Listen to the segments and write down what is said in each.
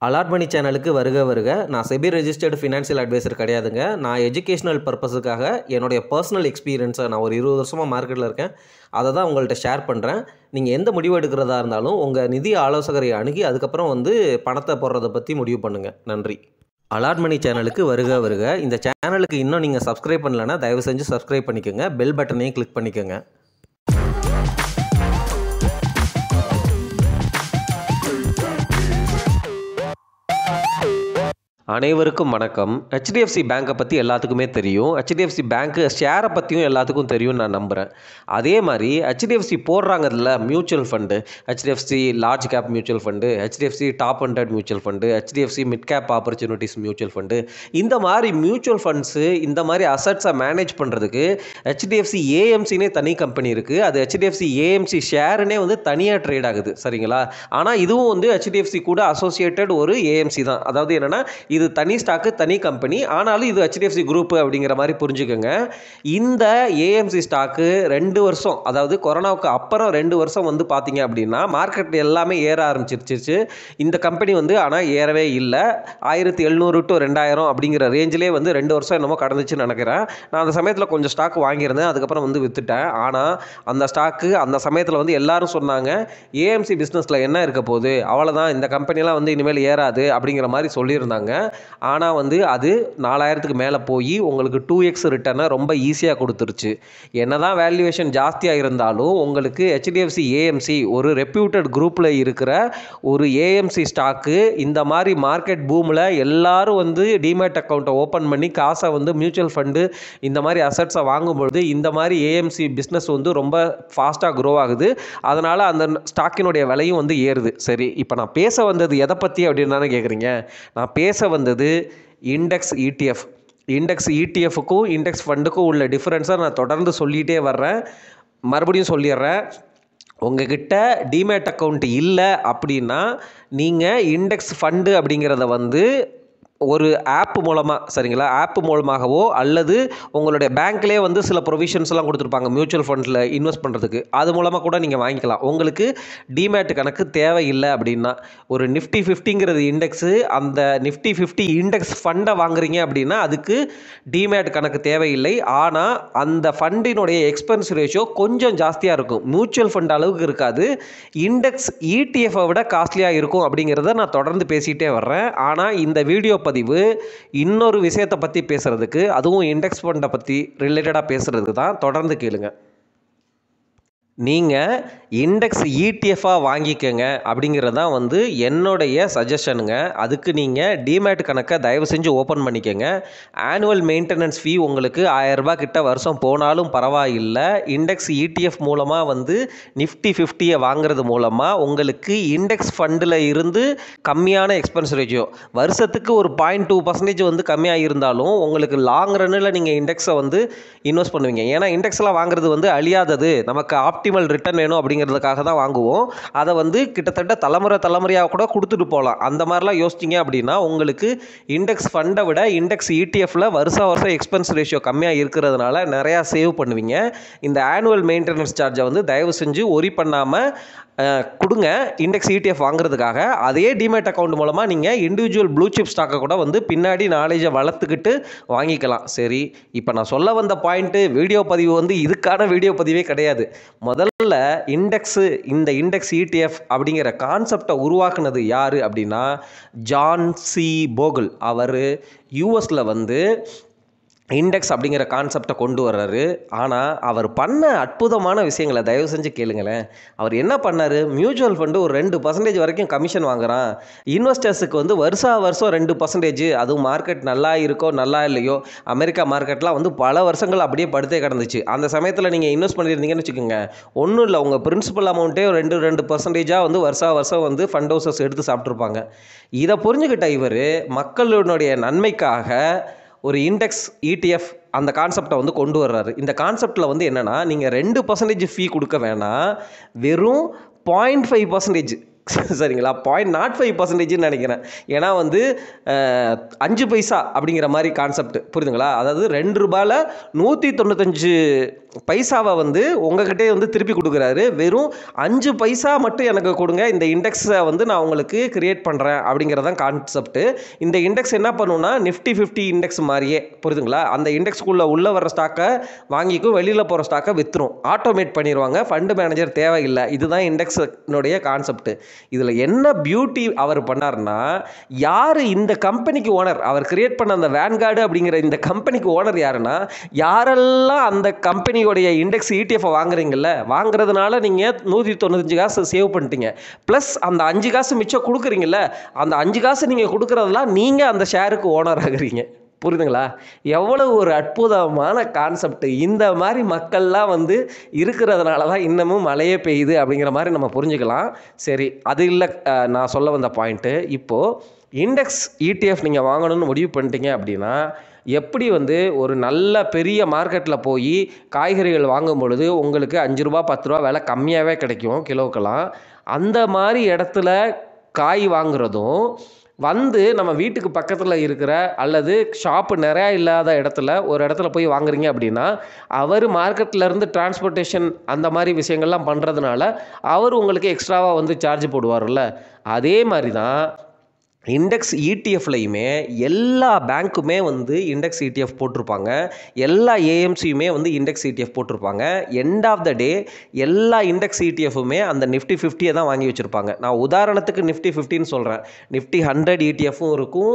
Allot மணி சேனலுக்கு வருக வருக. நான் செபி ரெஜிஸ்டர்டு ஃபினான்ஷியல் அட்வைசர் கிடையாதுங்க. நான் எஜுகேஷனல் பர்பஸுக்காக என்னுடைய பர்சனல் எக்ஸ்பீரியன்ஸை நான் ஒரு 20 வருஷமாக மார்க்கெட்டில் இருக்கேன். அதை தான் உங்கள்கிட்ட ஷேர் பண்ணுறேன். நீங்கள் எந்த முடிவு எடுக்கிறதா இருந்தாலும் உங்கள் நிதி ஆலோசகரை அணுகி அதுக்கப்புறம் பணத்தை போடுறதை பற்றி முடிவு பண்ணுங்கள். நன்றி. அலாட் மணி சேனலுக்கு வருக வருக. இந்த சேனலுக்கு இன்னும் நீங்கள் சப்ஸ்கிரைப் பண்ணலைன்னா தயவு செஞ்சு சப்ஸ்கிரைப் பண்ணிக்கோங்க. பெல் பட்டனையும் கிளிக் பண்ணிக்கோங்க. அனைவருக்கும் வணக்கம். ஹெச்டிஎஃப்சி பேங்க்கை பற்றி எல்லாத்துக்குமே தெரியும். ஹெச்டிஎஃப்சி பேங்க்கு ஷேரை பற்றியும் எல்லாத்துக்கும் தெரியும்னு நான் நம்புகிறேன். அதே மாதிரி HDFC போடுறாங்கல்ல mutual fund, HDFC large cap mutual fund, HDFC top 100 mutual fund, HDFC mid cap opportunities mutual fund, இந்த மாதிரி மியூச்சுவல் ஃபண்ட்ஸு இந்த மாதிரி அசட்ஸை மேனேஜ் பண்ணுறதுக்கு ஹெச்டிஎஃப்சி ஏஎம்சினே தனி கம்பெனி இருக்குது. அது ஹெச்டிஎஃப்சி ஏஎம்சி ஷேருனே தனியாக ட்ரேட் ஆகுது. சரிங்களா? ஆனால் இதுவும் ஹெச்டிஎஃப்சி கூட அசோசியேட்டட் ஒரு ஏஎம்சி தான். அதாவது என்னென்னா இது தனி ஸ்டாக்கு, தனி கம்பெனி, ஆனாலும் இது ஹெச்டிஎஃப்சி குரூப் அப்படிங்கிற மாதிரி புரிஞ்சுக்கோங்க. இந்த ஏஎம்சி ஸ்டாக்கு 2 வருஷம், அதாவது கொரோனாவுக்கு அப்புறம் 2 வருஷம் பார்த்தீங்க அப்படின்னா மார்க்கெட் எல்லாமே ஏற ஆரம்பிச்சிருச்சு. இந்த கம்பெனி ஆனால் ஏறவே இல்லை. 1700 to 2000 அப்படிங்கிற ரேஞ்சிலே 2 வருஷம் என்னமோ கடந்துச்சுன்னு நினைக்கிறேன். நான் அந்த சமயத்தில் கொஞ்சம் ஸ்டாக் வாங்கியிருந்தேன், அதுக்கப்புறம் விற்றுட்டேன். ஆனால் அந்த ஸ்டாக்கு அந்த சமயத்தில் எல்லாரும் சொன்னாங்க ஏஎம்சி பிஸ்னஸில் என்ன இருக்க போகுது, அவ்வளோதான், இந்த கம்பெனிலாம் இனிமேல் ஏறாது அப்படிங்கிற மாதிரி சொல்லியிருந்தாங்க. ஆனால் அது 4000க்கு மேலே போய் உங்களுக்கு 2x ரிட்டர்னை ரொம்ப ஈஸியாக கொடுத்துருச்சு. என்னதான் வேல்யூவேஷன் ஜாஸ்தியாக இருந்தாலும் உங்களுக்கு ஹெச்டிஎஃப்சி ஏஎம்சி ஒரு ரெப்யூட்டட் குரூப்பில் இருக்கிற ஒரு ஏஎம்சி ஸ்டாக்கு இந்த மாதிரி மார்க்கெட் பூமில் எல்லாரும் டிமேட் அக்கௌண்ட்டை ஓப்பன் பண்ணி காசை மியூச்சுவல் ஃபண்டு இந்த மாதிரி அசட்ஸை வாங்கும்பொழுது இந்த மாதிரி ஏஎம்சி பிஸ்னஸ் ரொம்ப ஃபாஸ்ட்டாக க்ரோ ஆகுது. அதனால் அந்த ஸ்டாக்கினுடைய விலையும் ஏறுது. சரி, இப்போ நான் பேச வந்தது எதை பற்றி அப்படின்னு தானே கேட்குறீங்க. நான் பேச வந்தது இண்டெக்ஸ் இடிஎஃப். இண்டெக்ஸ் இடிஎஃப்க்கும் இண்டெக்ஸ் ஃபண்டுக்கும் உள்ள டிஃப்ரென்ஸை நான் தொடர்ந்து சொல்லிகிட்டே வர்றேன். மறுபடியும் சொல்லிடுறேன். உங்ககிட்ட டிமேட் அக்கௌண்ட் இல்லை அப்படின்னா நீங்கள் இண்டெக்ஸ் ஃபண்டு அப்படிங்கிறத ஒரு ஆப் மூலமாக, சரிங்களா, ஆப் மூலமாகவோ அல்லது உங்களுடைய பேங்க்லேயே சில ப்ரொவிஷன்ஸ்லாம் கொடுத்துருப்பாங்க மியூச்சுவல் ஃபண்டில் இன்வெஸ்ட் பண்ணுறதுக்கு, அது மூலமாக கூட நீங்கள் வாங்கிக்கலாம். உங்களுக்கு டிமேட் கணக்கு தேவையில்லை அப்படின்னா ஒரு நிஃப்டி 50ங்கிறது இண்டெக்ஸு, அந்த நிஃப்டி 50 இண்டெக்ஸ் ஃபண்டை வாங்குறீங்க அப்படின்னா அதுக்கு டிமேட் கணக்கு தேவையில்லை. ஆனால் அந்த ஃபண்டினுடைய எக்ஸ்பென்ஸ் ரேஷியோ கொஞ்சம் ஜாஸ்தியாக இருக்கும். மியூச்சுவல் ஃபண்ட் அளவுக்கு இருக்காது. இண்டெக்ஸ் இடிஎஃப்பை விட காஸ்ட்லியாக இருக்கும் அப்படிங்கிறத நான் தொடர்ந்து பேசிகிட்டே வர்றேன். ஆனால் இந்த வீடியோ பதிவு இன்னொரு விஷயத்தை பற்றி பேசுகிறதுக்கு, அதுவும் இண்டெக்ஸ் ஃபண்டை பற்றி ரிலேட்டடாக பேசுகிறதுக்கு தான். தொடர்ந்து கேளுங்க. நீங்கள் இண்டெக்ஸ் இடிஎஃப்பாக வாங்கிக்கங்க அப்படிங்கிறது தான் என்னுடைய சஜஷனுங்க. அதுக்கு நீங்கள் டிமேட் கணக்கை தயவு செஞ்சு ஓப்பன் பண்ணிக்கங்க. ஆனுவல் மெயின்டெனன்ஸ் ஃபீ உங்களுக்கு 1000 ரூபாய் கிட்ட வருஷம் போனாலும் பரவாயில்லை. இண்டெக்ஸ் இடிஎஃப் மூலமாக நிஃப்டி 50யை வாங்குறது மூலமாக உங்களுக்கு இண்டெக்ஸ் ஃபண்டில் இருந்து கம்மியான எக்ஸ்பென்ஸ் ரேஷியோ, வருஷத்துக்கு ஒரு 0.2% கம்மியாக இருந்தாலும் உங்களுக்கு லாங் ரன்னில் நீங்கள் இண்டெக்ஸை இன்வெஸ்ட் பண்ணுவீங்க. ஏன்னா இண்டெக்ஸ்லாம் வாங்குறது அழியாதது, நமக்கு ஆப்டிமல் ரிட்டர்ன் வேணும் அப்படிங்கிறதுக்காக தான் வாங்குவோம். அதை கிட்டத்தட்ட தலைமுறையாக கூட கொடுத்துட்டு போகலாம். அந்த மாதிரிலாம் யோசிச்சிங்க அப்படின்னா உங்களுக்கு இண்டெக்ஸ் ஃபண்டை விட இண்டெக்ஸ் இடிஎஃப்ல வருஷம் எக்ஸ்பென்ஸ் ரேஷியோ கம்மியாக இருக்கிறதுனால நிறையா சேவ் பண்ணுவீங்க. இந்த ஆனுவல் மெயின்டெனன்ஸ் சார்ஜை தயவு செஞ்சு ஒரி பண்ணாமல் கொடுங்க இண்டெக்ஸ் இடிஎஃப் வாங்குறதுக்காக. அதே டிமேட் அக்கௌண்ட் மூலமாக நீங்கள் இண்டிவிஜுவல் ப்ளூ சிப் ஸ்டாக்கை கூட பின்னாடி நாலேஜை வளர்த்துக்கிட்டு வாங்கிக்கலாம். சரி, இப்போ நான் சொல்ல வந்த பாயிண்ட்டு, வீடியோ பதிவு இதுக்கான வீடியோ பதிவே கிடையாது. முதல்ல இந்த இண்டெக்ஸ் இடிஎஃப் அப்படிங்கிற கான்செப்டை உருவாக்குனது யார் அப்படின்னா ஜான் சி போகல். அவர் யூஎஸில் இண்டெக்ஸ் அப்படிங்கிற கான்செப்டை கொண்டு வர்றாரு. ஆனால் அவர் பண்ண அற்புதமான விஷயங்களை தயவு செஞ்சு கேளுங்களேன். அவர் என்ன பண்ணார், மியூச்சுவல் ஃபண்டு ஒரு 2% வரைக்கும் கமிஷன் வாங்குறான். இன்வெஸ்டர்ஸுக்கு வருஷம் 2%, அதுவும் மார்க்கெட் நல்லா இருக்கோ நல்லா இல்லையோ, அமெரிக்கா மார்க்கெட்லாம் பல வருஷங்கள் அப்படியே படுத்தே கிடந்துச்சு. அந்த சமயத்தில் நீங்கள் இன்வெஸ்ட் பண்ணியிருந்தீங்கன்னு வச்சுக்கோங்க, ஒன்றும் இல்லை, உங்கள் பிரின்சிபல் அமௌண்ட்டே 2% வருஷம் ஃபண்ட் ஹவுசஸ் எடுத்து சாப்பிட்ருப்பாங்க. இதை புரிஞ்சுக்கிட்ட இவர் மக்களுடைய நன்மைக்காக ஒரு இண்டெக்ஸ் இடிஎஃப் அந்த கான்செப்டை கொண்டு வர்றாரு. இந்த கான்செப்டில் என்னென்னா நீங்கள் 2% ஃபீ கொடுக்க வேணாம், வெறும் 0.5%, சரிங்களா, 0.05% நினைக்கிறேன். ஏன்னா வந்து 5 பைசா அப்படிங்கிற மாதிரி கான்செப்ட், புரியுதுங்களா? அதாவது ரூ. 195 பைசாவை வந்து உங்ககிட்டே வந்து திருப்பி கொடுக்குறாரு. வெறும் 5 பைசா மட்டும் எனக்கு கொடுங்க, இந்த இண்டெக்ஸை வந்து நான் உங்களுக்கு கிரியேட் பண்ணுறேன் அப்படிங்கிறதான் கான்செப்ட். இந்த இண்டெக்ஸ் என்ன பண்ணுன்னா நிஃப்டி 50 இண்டெக்ஸ் மாதிரியே, புரியுதுங்களா? அந்த இண்டெக்ஸ்க்குள்ளே உள்ளே வர ஸ்டாக்கை வாங்கிக்கும், வெளியில் போகிற ஸ்டாக்கை விற்றுரும், ஆட்டோமேட் பண்ணிடுவாங்க, ஃபண்டு மேனேஜர் தேவையில்லை. இதுதான் இண்டெக்ஸினுடைய கான்செப்ட். இதில் என்ன பியூட்டி அவர் பண்ணார்னா, யார் இந்த கம்பெனிக்கு ஓனர், அவர் கிரியேட் பண்ண அந்த வேன்கார்டு அப்படிங்கிற இந்த கம்பெனிக்கு ஓனர் யாருன்னா, யாரெல்லாம் அந்த கம்பெனியோடைய இண்டெக்ஸ் இடிஎஃப் வாங்குறீங்கல்ல, வாங்குறதுனால நீங்கள் 195 காசு சேவ் பண்ணிட்டீங்க, ப்ளஸ் அந்த 5 காசு மிச்சம் கொடுக்குறீங்கல்ல, அந்த 5 காசு நீங்கள் கொடுக்குறதெல்லாம் நீங்கள் அந்த ஷேருக்கு ஓனர் ஆகுறீங்க. புரியுதுங்களா? எவ்வளவு ஒரு அற்புதமான கான்செப்ட். இந்த மாதிரி மக்கள்லாம் வந்து இருக்கிறதுனால தான் இன்னமும் மழையே பெய்யுது அப்படிங்கிற மாதிரி நம்ம புரிஞ்சுக்கலாம். சரி, அது இல்லை நான் சொல்ல வந்த பாயிண்ட்டு. இப்போது இண்டெக்ஸ் இடிஎஃப் நீங்கள் வாங்கணும்னு முடிவு பண்ணிட்டீங்க அப்படின்னா, எப்படி வந்து ஒரு நல்ல பெரிய மார்க்கெட்டில் போய் காய்கறிகள் வாங்கும் பொழுது உங்களுக்கு ரூ. 5 10 விலை கம்மியாகவே கிடைக்கும் கிலோக்கெல்லாம், அந்த மாதிரி இடத்துல காய் வாங்குறதும் வந்து நம்ம வீட்டுக்கு பக்கத்தில் இருக்கிற அல்லது ஷாப்பு நிறையா இல்லாத இடத்துல ஒரு இடத்துல போய் வாங்குறீங்க அப்படின்னா, அவர் மார்க்கெட்லேருந்து டிரான்ஸ்போர்ட்டேஷன் அந்த மாதிரி விஷயங்கள்லாம் பண்ணுறதுனால அவர் உங்களுக்கு எக்ஸ்ட்ராவாக வந்து சார்ஜ் போடுவார்ல, அதே மாதிரி தான் இண்டெக்ஸ் இடிஎஃப்லையுமே எல்லா பேங்க்குமே வந்து இண்டெக்ஸ் இடிஎஃப் போட்டிருப்பாங்க, எல்லா ஏஎம்சியுமே வந்து இண்டெக்ஸ் இடிஎஃப் போட்டிருப்பாங்க. எண்ட் ஆஃப் த டே எல்லா இண்டெக்ஸ் இடிஎஃப்புமே அந்த நிஃப்டி 50 தான் வாங்கி வச்சுருப்பாங்க. நான் உதாரணத்துக்கு நிஃப்டி 50ன்னு சொல்கிறேன். நிஃப்டி 100 இடிஎஃப்பும் இருக்கும்,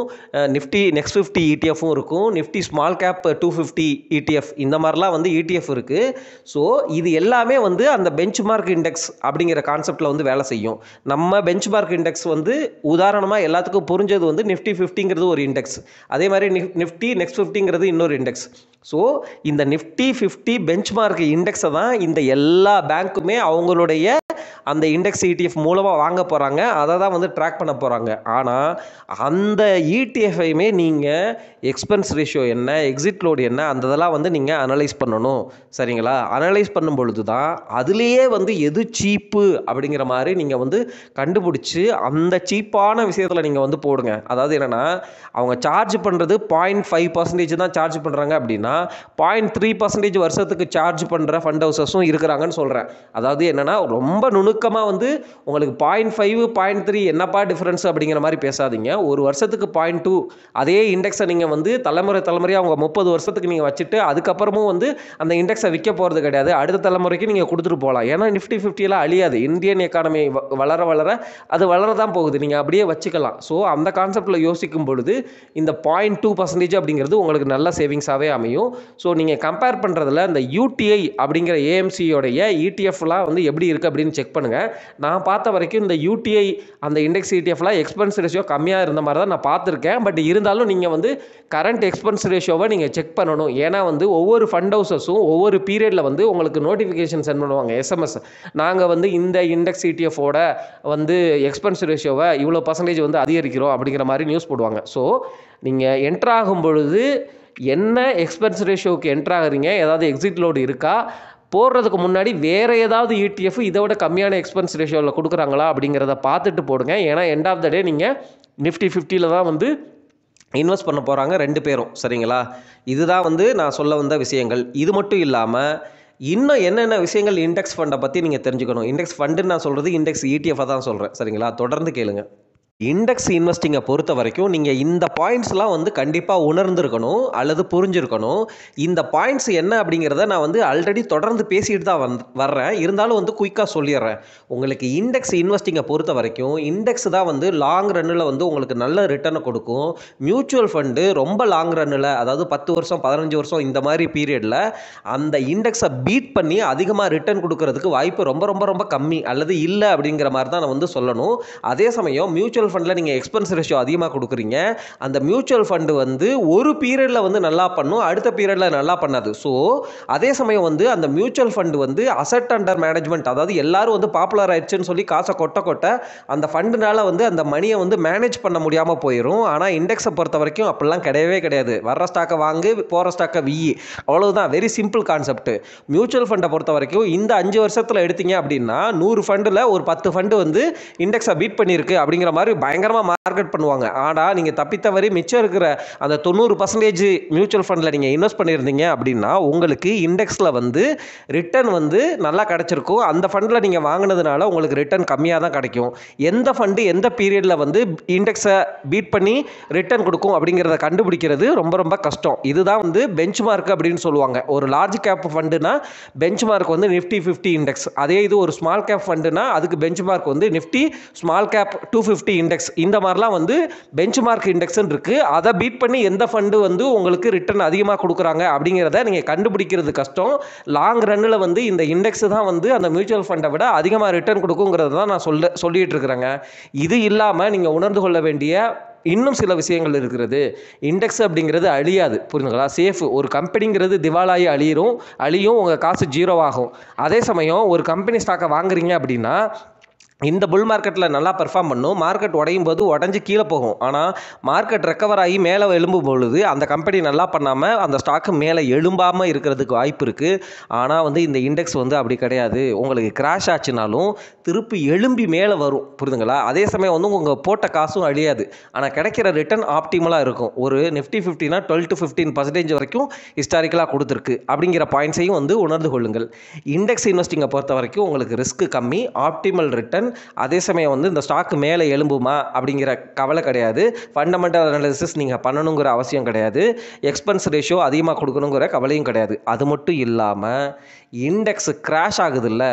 நிஃப்டி நெக்ஸ்ட் 50 இடிஎஃப்பும் இருக்கும், நிஃப்டி ஸ்மால் கேப் 250 இடிஎஃப், இந்த மாதிரிலாம் வந்து இடிஎஃப் இருக்குது. ஸோ இது எல்லாமே வந்து அந்த பெஞ்ச்மார்க் இண்டெக்ஸ் அப்படிங்கிற கான்செப்டில் வந்து வேலை செய்யும். நம்ம பெஞ்ச்மார்க் இண்டெக்ஸ் வந்து உதாரணமாக எல்லாத்துக்கும் புரிஞ்சது வந்து நிஃப்டி 50ங்கிறது ஒரு இண்டெக்ஸ், அதே மாதிரி நிஃப்டி நெக்ஸ்ட் 50ங்கிறது இன்னொரு இண்டெக்ஸ். ஸோ இந்த நிஃப்டி 50 பெஞ்ச்மார்க் இண்டெக்ஸை தான் இந்த எல்லா பேங்க்குமே அவங்களுடைய அந்த இண்டெக்ஸ் இடிஎஃப் மூலமாக வாங்க போகிறாங்க, அதை தான் வந்து ட்ராக் பண்ண போகிறாங்க. ஆனால் அந்த இடிஎஃப்ஐயுமே நீங்கள் எக்ஸ்பென்ஸ் ரேஷியோ என்ன, எக்ஸிட் லோடு என்ன, அந்த இதெல்லாம் வந்து நீங்கள் அனலைஸ் பண்ணணும். சரிங்களா? அனலைஸ் பண்ணும் பொழுது தான் அதுலேயே வந்து எது சீப்பு அப்படிங்கிற மாதிரி நீங்கள் வந்து கண்டுபிடிச்சி அந்த சீப்பான விஷயத்தில் நீங்கள் வந்து போடுங்க. அதாவது என்னென்னா, அவங்க சார்ஜ் பண்ணுறது 0.5% தான் சார்ஜ் பண்ணுறாங்க அப்படின்னா 0.3% வருஷத்துக்கு சார்ஜ் பண்ணுற ஃபண்ட் ஹவுசஸும் இருக்கிறாங்கன்னு சொல்கிறேன். அதாவது என்னென்னா, ரொம்ப நுணுக்கமாக வந்து உங்களுக்கு 0.5 0.3 என்னப்பா டிஃப்ரென்ஸ் அப்படிங்கிற மாதிரி பேசாதீங்க. ஒரு வருஷத்துக்கு 0.2, அதே இண்டெக்ஸை நீங்கள் வந்து தலைமுறையாக அவங்க 30 வருஷத்துக்கு நீங்கள் வச்சுட்டு அதுக்கப்புறமும் வந்து அந்த இண்டெக்ஸை விற்க போகிறது கிடையாது, அடுத்த தலைமுறைக்கு நீங்கள் கொடுத்துட்டு போகலாம். ஏன்னா நிஃப்டி 50 அழியாது, இந்தியன் எக்கானமி வளர வளர அது வளரதான் போகுது, நீங்கள் அப்படியே வச்சுக்கலாம். ஸோ அந்த கான்செப்டில் யோசிக்கும் பொழுது இந்த 0.2% அப்படிங்கிறது உங்களுக்கு நல்ல சேவிங்ஸாகவே அமையும். ஸோ நீங்கள் கம்பேர் பண்ணுறதுல இந்த யூடிஐ அப்படிங்கிற ஏஎம்சியோடைய இடிஎஃப்லாம் வந்து எப்படி இருக்குது அப்படின்னு செக் பண்ணுங்கள். நான் பார்த்த வரைக்கும் இந்த யூடிஐ அந்த இண்டெக்ஸ் இடிஎஃப்லாம் எக்ஸ்பென்ஸ் ரேஷியோ கம்மியாக இருந்த மாதிரி தான் நான் பார்த்துருக்கேன். பட் இருந்தாலும் நீங்கள் வந்து கரண்ட் எக்ஸ்பென்ஸ் ரேஷியோவை நீங்கள் செக் பண்ணணும். ஏன்னா வந்து ஒவ்வொரு ஃபண்ட் ஹவுசஸும் ஒவ்வொரு பீரியடில் வந்து உங்களுக்கு நோட்டிஃபிகேஷன் சென்ட் பண்ணுவாங்க, எஸ்எம்எஸ். நாங்கள் வந்து இந்த இண்டெக்ஸ் இடிஎஃபோட வந்து எக்ஸ்பென்ஸ் ரேஷியோவை இவ்வளோ % வந்து அதிகரிக்கிறோம் அப்படிங்கிற மாதிரி நியூஸ் போடுவாங்க. ஸோ நீங்கள் என்ட்ரு ஆகும் பொழுது என்ன எக்ஸ்பென்ஸ் ரேஷியோவுக்கு என்ட்ரு ஆகுறீங்க, ஏதாவது எக்ஸிட் லோடு இருக்கா, போடுறதுக்கு முன்னாடி வேறு ஏதாவது இடிஎஃப் இதை விட கம்மியான எக்ஸ்பென்ஸ் ரேஷியோவில் கொடுக்குறாங்களா அப்படிங்கிறத பார்த்துட்டு போடுங்க. ஏன்னா எண்ட் ஆஃப் த டே நீங்கள் நிஃப்டி 50 தான் வந்து இன்வெஸ்ட் பண்ண போகிறாங்க 2 பேரும். சரிங்களா? இதுதான் வந்து நான் சொல்ல வந்த விஷயங்கள். இது மட்டும் இல்லாமல் இன்னும் என்னென்ன விஷயங்கள் இண்டெக்ஸ் ஃபண்டை பற்றி நீங்கள் தெரிஞ்சுக்கணும். இண்டெக்ஸ் ஃபண்டுன்னு நான் சொல்கிறது இண்டெக்ஸ் இடிஎஃப் தான் சொல்கிறேன். சரிங்களா? தொடர்ந்து கேளுங்க. இண்டெக்ஸ் இன்வெஸ்டிங்கை பொறுத்த வரைக்கும் நீங்கள் இந்த பாயிண்ட்ஸ்லாம் வந்து கண்டிப்பாக உணர்ந்திருக்கணும் அல்லது புரிஞ்சிருக்கணும். இந்த பாயிண்ட்ஸ் என்ன அப்படிங்கிறத நான் வந்து ஆல்ரெடி தொடர்ந்து பேசிட்டு தான் வர்றேன். இருந்தாலும் வந்து குயிக்காக சொல்லிடுறேன். உங்களுக்கு இண்டெக்ஸ் இன்வெஸ்டிங்கை பொறுத்த வரைக்கும் இண்டெக்ஸ் தான் வந்து லாங் ரன்னில் வந்து உங்களுக்கு நல்ல ரிட்டர்னை கொடுக்கும். மியூச்சுவல் ஃபண்டு ரொம்ப லாங் ரன்னில், அதாவது 10 வருஷம் 15 வருஷம் இந்த மாதிரி பீரியடில் அந்த இண்டெக்ஸை பீட் பண்ணி அதிகமாக ரிட்டர்ன் கொடுக்கறதுக்கு வாய்ப்பு ரொம்ப ரொம்ப ரொம்ப கம்மி அல்லது இல்லை அப்படிங்கிற மாதிரி தான் நான் வந்து சொல்லணும். அதே சமயம் மியூச்சுவல் ஃபண்டில் நீங்கள் எக்ஸ்பென்ஸ் ரேஷியோ அதிகமாக கொடுக்குறீங்க. அந்த மியூச்சுவல் ஃபண்டு வந்து ஒரு பீரியடில் வந்து நல்லா பண்ணும், அடுத்த பீரியடில் நல்லா பண்ணாது. ஸோ அதே சமயம் வந்து அந்த மியூச்சுவல் ஃபண்டு வந்து அசட் அண்டர் மேனேஜ்மெண்ட், அதாவது எல்லாரும் வந்து பாப்புலர் ஆயிடுச்சுன்னு சொல்லி காசை கொட்ட அந்த ஃபண்டுனால வந்து அந்த மணியை வந்து மேனேஜ் பண்ண முடியாமல் போயிடும். ஆனால் இண்டெக்ஸை பொறுத்த வரைக்கும் அப்படிலாம் கிடையவே கிடையாது. வர்ற ஸ்டாக்கை வாங்கு, போகிற ஸ்டாக்கை வியி, அவ்வளவுதான். Very simple concept. மியூச்சுவல் ஃபண்டை பொறுத்த வரைக்கும் இந்த 5 வருஷத்தில் எடுத்தீங்க அப்படின்னா 100 ஃபண்டில் ஒரு 10 ஃபண்டு வந்து இண்டெக்ஸை பீட் பண்ணியிருக்கு அப்படிங்கிற மாதிரி பயங்கரமாக மார்க்கெட் பண்ணுவாங்க. ஆனால் நீங்கள் தப்பித்தவரை மிச்சம் இருக்கிற அந்த 90% மியூச்சுவல் ஃபண்டில் நீங்கள் இன்வெஸ்ட் பண்ணியிருந்தீங்க அப்படின்னா உங்களுக்கு இண்டெக்ஸில் வந்து ரிட்டர்ன் வந்து நல்லா கிடைச்சிருக்கும். அந்த ஃபண்டில் நீங்கள் வாங்கினதுனால உங்களுக்கு ரிட்டர்ன் கம்மியாக தான் கிடைக்கும். எந்த ஃபண்டு எந்த பீரியடில் வந்து இண்டெக்ஸை பீட் பண்ணி ரிட்டர்ன் கொடுக்கும் அப்படிங்கிறத கண்டுபிடிக்கிறது ரொம்ப ரொம்ப கஷ்டம். இதுதான் வந்து பெஞ்ச் மார்க் அப்படின்னு சொல்லுவாங்க. ஒரு லார்ஜ் கேப் ஃபண்டுனா பெஞ்ச் மார்க் வந்து நிஃப்டி 50 இண்டெக்ஸ். அதே இது ஒரு ஸ்மால் கேப் ஃபண்டுனா அதுக்கு பெஞ்ச் மார்க் வந்து நிஃப்டி ஸ்மால் கேப் 250 இண்டெக்ஸ். இந்த மாதிரிலாம் வந்து பெஞ்ச் மார்க் இண்டெக்ஸ்ன்னு இருக்குது. அதை பீட் பண்ணி எந்த ஃபண்டு வந்து உங்களுக்கு ரிட்டர்ன் அதிகமாக கொடுக்குறாங்க அப்படிங்கிறத நீங்கள் கண்டுபிடிக்கிறது கஷ்டம். லாங் ரன்னில் வந்து இந்த இண்டெக்ஸ் தான் வந்து அந்த மியூச்சுவல் ஃபண்டை விட அதிகமாக ரிட்டர்ன் கொடுக்குங்கிறது தான் நான் சொல்லிட்டு இருக்கிறேங்க. இது இல்லாமல் நீங்கள் உணர்ந்து கொள்ள வேண்டிய இன்னும் சில விஷயங்கள் இருக்கிறது. இண்டெக்ஸ் அப்படிங்கிறது அழியாது, புரியுதுங்களா? சேஃப். ஒரு கம்பெனிங்கிறது திவாலாகி அழியும், உங்கள் காசு ஜீரோ ஆகும். அதே சமயம் ஒரு கம்பெனி ஸ்டாக்கை வாங்குறீங்க அப்படின்னா இந்த புல் மார்க்கெட்டில் நல்லா பெர்ஃபார்ம் பண்ணும். மார்க்கெட் உடையும் போது உடஞ்சி கீழே போகும். ஆனால் மார்க்கெட் ரெக்கவர் ஆகி மேலே எழும்பும் பொழுது அந்த கம்பெனி நல்லா பண்ணாமல் அந்த ஸ்டாக்கு மேலே எழும்பாமல் இருக்கிறதுக்கு வாய்ப்பு இருக்குது. ஆனால் வந்து இந்த இண்டெக்ஸ் வந்து அப்படி கிடையாது. உங்களுக்கு கிராஷ் ஆச்சுனாலும் திருப்பி எழும்பி மேலே வரும், புரியுதுங்களா? அதே சமயம் வந்து உங்கள் போட்ட காசும் அழியாது. ஆனால் கிடைக்கிற ரிட்டர்ன் ஆப்டிமலாக இருக்கும். ஒரு நிஃப்டி 50னா 12 to 15% வரைக்கும் ஹிஸ்டாரிக்கலாக கொடுத்துருக்கு அப்படிங்கிற பாயிண்ட்ஸையும் வந்து உணர்ந்து கொள்ளுங்கள். இண்டெக்ஸ் இன்வெஸ்டிங்கை பொறுத்த வரைக்கும் உங்களுக்கு ரிஸ்க் கம்மி, ஆப்டிமல் ரிட்டர்ன். அதே சமயம் வந்து இந்த ஸ்டாக் மேலே எழும்புமா அப்படிங்கிற கவலை கிடையாது. ஃபண்டமெண்டல் அனாலிசிஸ் நீங்கள் பண்ணணுங்கிற அவசியம் கிடையாது. எக்ஸ்பென்ஸ் ரேஷியோ அதிகமாக கொடுக்கணுங்கிற கவலையும் கிடையாது. அது மட்டும் இல்லாமல் இண்டெக்ஸ் கிராஷ் ஆகுதுல்ல,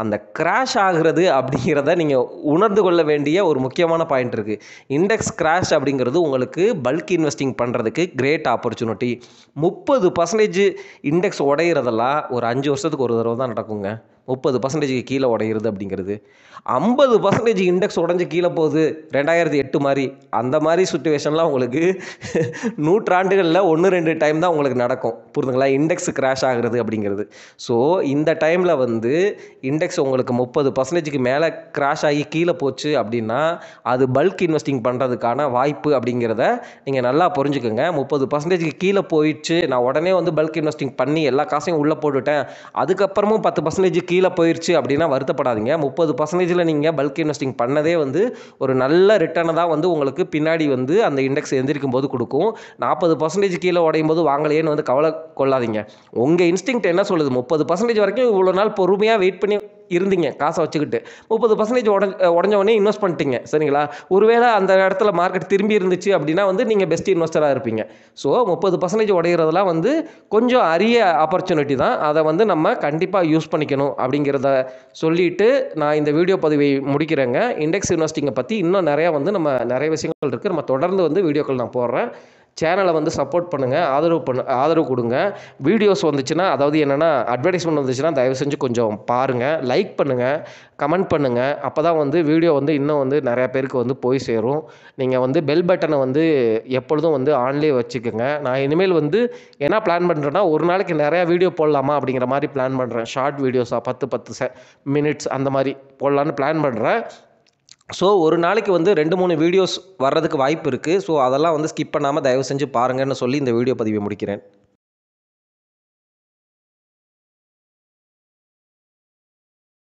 அந்த கிராஷ் ஆகுறது அப்படிங்கிறத நீங்கள் உணர்ந்து கொள்ள வேண்டிய ஒரு முக்கியமான பாயிண்ட் இருக்குது. இண்டெக்ஸ் கிராஷ் அப்படிங்கிறது உங்களுக்கு பல்க் இன்வெஸ்டிங் பண்ணுறதுக்கு கிரேட் ஆப்பர்ச்சுனிட்டி. 30% இண்டெக்ஸ் உடையிறதெல்லாம் ஒரு 5 வருஷத்துக்கு ஒரு தடவை தான் நடக்குங்க. 30% கீழே உடையிறது அப்படிங்கிறது. 50% இண்டெக்ஸ் உடஞ்சி கீழே போகுது 2008 மாதிரி, அந்த மாதிரி சுச்சுவேஷன்லாம் உங்களுக்கு நூற்றாண்டுகளில் 1-2 டைம் தான் உங்களுக்கு நடக்கும், புரியுதுங்களா? இண்டெக்ஸ் கிராஷ் ஆகுறது அப்படிங்கிறது. ஸோ இந்த டைமில் வந்து இண்டெக்ஸ் உங்களுக்கு 30%க்கு மேலே கிராஷ் ஆகி கீழே போச்சு அப்படின்னா அது பல்க் இன்வெஸ்டிங் பண்ணுறதுக்கான வாய்ப்பு அப்படிங்கிறத நீங்கள் நல்லா புரிஞ்சுக்கோங்க. 30%க்கு கீழே போயிடுச்சு, நான் உடனே வந்து பல்க் இன்வெஸ்டிங் பண்ணி எல்லா காசையும் உள்ளே போட்டுட்டேன், அதுக்கப்புறமும் 10% கீழே போயிடுச்சு அப்படின்னா வருத்தப்படாதீங்க. 30%ல் நீங்கள் பல்க் இன்வெஸ்டிங் பண்ணதே வந்து ஒரு நல்ல ரிட்டர்னை தான் வந்து உங்களுக்கு பின்னாடி வந்து அந்த இண்டெக்ஸ் எந்திரிக்கும் போது கொடுக்கும். 40% கீழே உடையும் போது வாங்கலையேன்னு வந்து கவலை கொள்ளாதீங்க. உங்கள் இன்ஸ்டிங்க்ட் என்ன சொல்லுது? 30% வரைக்கும் இவ்வளோ நாள் பொறுமையாக வெயிட் பண்ணி இருந்தீங்க காசை வச்சுக்கிட்டு, 30% உடஞ்சவொடனே இன்வெஸ்ட் பண்ணிட்டீங்க, சரிங்களா? ஒருவேளை அந்த இடத்துல மார்க்கெட் திரும்பி இருந்துச்சு அப்படின்னா வந்து நீங்கள் பெஸ்ட் இன்வெஸ்டராக இருப்பீங்க. ஸோ 30% உடையிறதெல்லாம் வந்து கொஞ்சம் அரிய ஆப்பர்ச்சுனிட்டி தான். அதை வந்து நம்ம கண்டிப்பாக யூஸ் பண்ணிக்கணும் அப்படிங்கிறத சொல்லிவிட்டு நான் இந்த வீடியோ பதிவை முடிக்கிறேங்க. இண்டெக்ஸ் இன்வெஸ்டிங்கை பற்றி இன்னும் நிறையா வந்து நம்ம நிறைய விஷயங்கள் இருக்குது. நம்ம தொடர்ந்து வந்து வீடியோக்கள் நான் போடுறேன். சேனலை வந்து சப்போர்ட் பண்ணுங்கள், ஆதரவு கொடுங்க. வீடியோஸ் வந்துச்சுன்னா, அதாவது என்னென்னா அட்வர்டைஸ்மெண்ட் வந்துச்சுன்னா தயவு செஞ்சு கொஞ்சம் பாருங்கள், லைக் பண்ணுங்கள், கமெண்ட் பண்ணுங்கள். அப்போ தான் வந்து வீடியோ வந்து இன்னும் வந்து நிறையா பேருக்கு வந்து போய் சேரும். நீங்கள் வந்து பெல் பட்டனை வந்து எப்பொழுதும் வந்து ஆன்லேயே வச்சுக்கோங்க. நான் இனிமேல் வந்து என்ன பிளான் பண்ணுறேன்னா, ஒரு நாளைக்கு நிறையா வீடியோ போடலாமா அப்படிங்கிற மாதிரி பிளான் பண்ணுறேன். ஷார்ட் வீடியோஸாக 10 மினிட்ஸ் அந்த மாதிரி போடலான்னு பிளான் பண்ணுறேன். ஸோ ஒரு நாளைக்கு வந்து 2-3 வீடியோஸ் வர்றதுக்கு வாய்ப்பு இருக்குது. ஸோ அதெல்லாம் வந்து ஸ்கிப் பண்ணாமல் தயவு செஞ்சு பாருங்கன்னு சொல்லி இந்த வீடியோ பதிவை முடிக்கிறேன்.